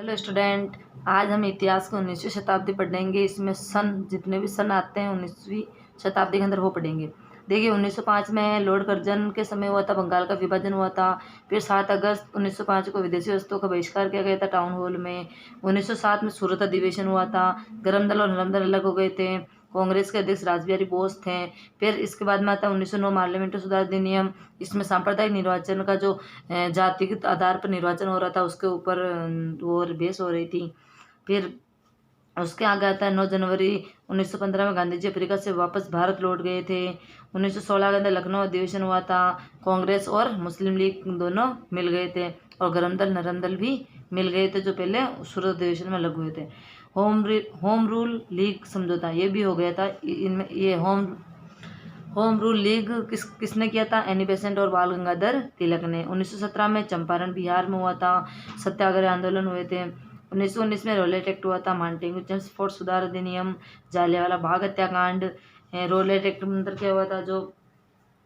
Hello student, आज हम इतिहास की 19वीं शताब्दी पढ़ेंगे। इसमें सन जितने भी सन आते हैं 19वीं शताब्दी के अंदर वो पढ़ेंगे। देखिए 1905 में लॉर्ड कर्जन के समय हुआ था, बंगाल का विभाजन हुआ था। फिर 7 अगस्त 1905 को विदेशी वस्तुओं का बहिष्कार किया गया था टाउन हॉल में। 1907 में सूरत अधिवेशन हुआ था। गरम दल और नरम दल अलग हो गए थे। कांग्रेस के अध्यक्ष रासबिहारी बोस थे। फिर इसके बाद में आता 1909 पार्लियामेंट्री सुधार अधिनियम। इसमें सांप्रदायिक निर्वाचन का जो जातिगत आधार पर निर्वाचन हो रहा था उसके ऊपर वो बहस हो रही थी। फिर उसके आगे आता है 9 जनवरी 1915 में गांधी जी अफ्रीका से वापस भारत लौट गए थे। 1916 के अंदर लखनऊ अधिवेशन हुआ था। कांग्रेस और मुस्लिम लीग दोनों मिल गए थे और गरम दल नरम दल भी मिल गए थे जो पहले सूरत अधिवेशन में अलग हुए थे। होम रूल लीग समझौता ये भी हो गया था। इनमें ये होम रूल लीग किसने किया था? एनी बेसेंट और बाल गंगाधर तिलक ने। 1917 में चंपारण बिहार में हुआ था। सत्याग्रह आंदोलन हुए थे। 1919 में रोलेट एक्ट हुआ था। मांटेग्यू चेम्सफोर्ड सुधार अधिनियम, जालियांवाला बाग हत्याकांड। रोलेट एक्ट में अंदर क्या हुआ था? जो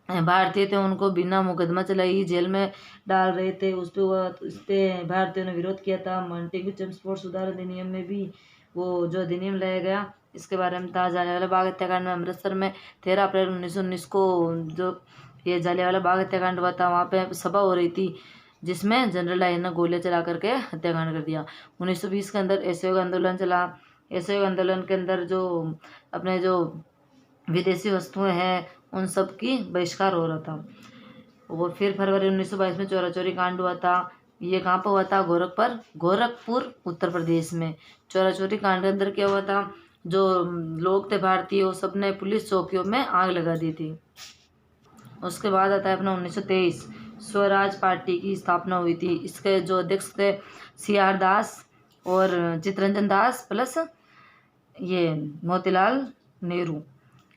भारतीय थे उनको बिना मुकदमा चलाई जेल में डाल रहे थे, उस पर भारतीयों ने विरोध किया था। मांटेग्यू चेम्सफोर्ड सुधार अधिनियम में भी वो जो अधिनियम लाया गया इसके बारे में था। जालियांवाला बाग हत्याकांड में अमृतसर में 13 अप्रैल 1919 को जो ये जालियांवाला बाग हत्याकांड हुआ था वहाँ पे सभा हो रही थी जिसमें जनरल डायर ने गोलियां चला करके हत्याकांड कर दिया। 1920 के अंदर असहयोग आंदोलन चला। असहयोग आंदोलन के अंदर जो अपने जो विदेशी वस्तुएं हैं उन सब की बहिष्कार हो रहा था। वो फिर फरवरी 1922 में चोरा चोरी कांड हुआ था। ये कहाँ पर हुआ था? गोरखपुर उत्तर प्रदेश में। चोरा चोरी कांड के अंदर क्या हुआ था? जो लोग थे भारतीय वो सब ने पुलिस चौकियों में आग लगा दी थी। उसके बाद आता है अपना 1923 स्वराज पार्टी की स्थापना हुई थी। इसके जो अध्यक्ष थे CR दास और चित्तरंजन दास प्लस ये मोतीलाल नेहरू,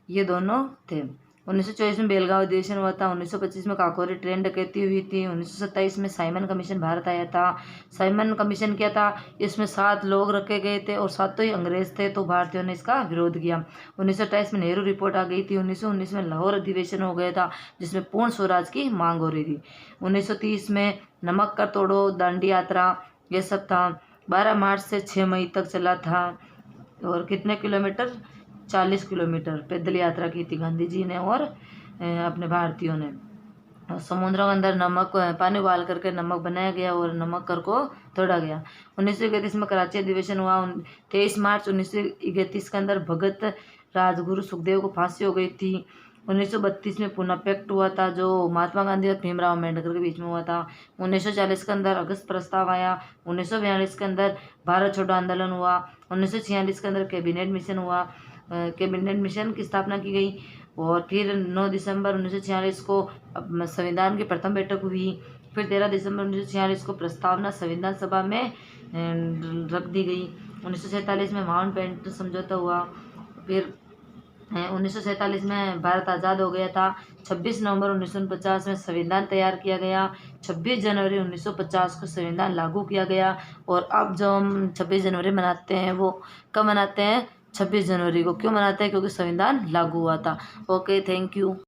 ये दोनों थे। 1924 में बेलगांव अधिवेशन हुआ था। 1925 में काकोरी ट्रेन डकैती हुई थी। 1927 में साइमन कमीशन भारत आया था। साइमन कमीशन क्या था? इसमें 7 लोग रखे गए थे और 7 ही अंग्रेज थे, तो भारतीयों ने इसका विरोध किया। 1928 में नेहरू रिपोर्ट आ गई थी। 1919 में लाहौर अधिवेशन हो गया था जिसमें पूर्ण स्वराज की मांग हो रही थी। 1930 में नमक का तोड़ो, दांडी यात्रा, ये सब था। 12 मार्च से 6 मई तक चला था। और कितने किलोमीटर? 40 किलोमीटर पैदल यात्रा की थी गांधी जी ने और अपने भारतीयों ने। समुद्रों के अंदर नमक पानी उबाल करके नमक बनाया गया और नमक कर को तोड़ा गया। 1931 में कराची अधिवेशन हुआ। 23 मार्च 1931 के अंदर भगत राजगुरु सुखदेव को फांसी हो गई थी। 1932 में पुणे पैक्ट हुआ था जो महात्मा गांधी और भीमराव अम्बेडकर के बीच में हुआ था। 1940 के अंदर अगस्त प्रस्ताव आया। 1942 के अंदर भारत छोड़ो आंदोलन हुआ। 1946 के अंदर कैबिनेट मिशन हुआ। कैबिनेट मिशन की स्थापना की गई। और फिर 9 दिसंबर 1946 को संविधान की प्रथम बैठक हुई। फिर 13 दिसंबर 1946 को प्रस्तावना संविधान सभा में रख दी गई। 1947 में माउंट बेटन समझौता हुआ। फिर 1947 में भारत आज़ाद हो गया था। 26 नवंबर 1949 में संविधान तैयार किया गया। 26 जनवरी 1950 को संविधान लागू किया गया। और अब जो हम 26 जनवरी मनाते हैं वो कब मनाते हैं? 26 जनवरी को। क्यों मनाते हैं? क्योंकि संविधान लागू हुआ था। Okay, thank you.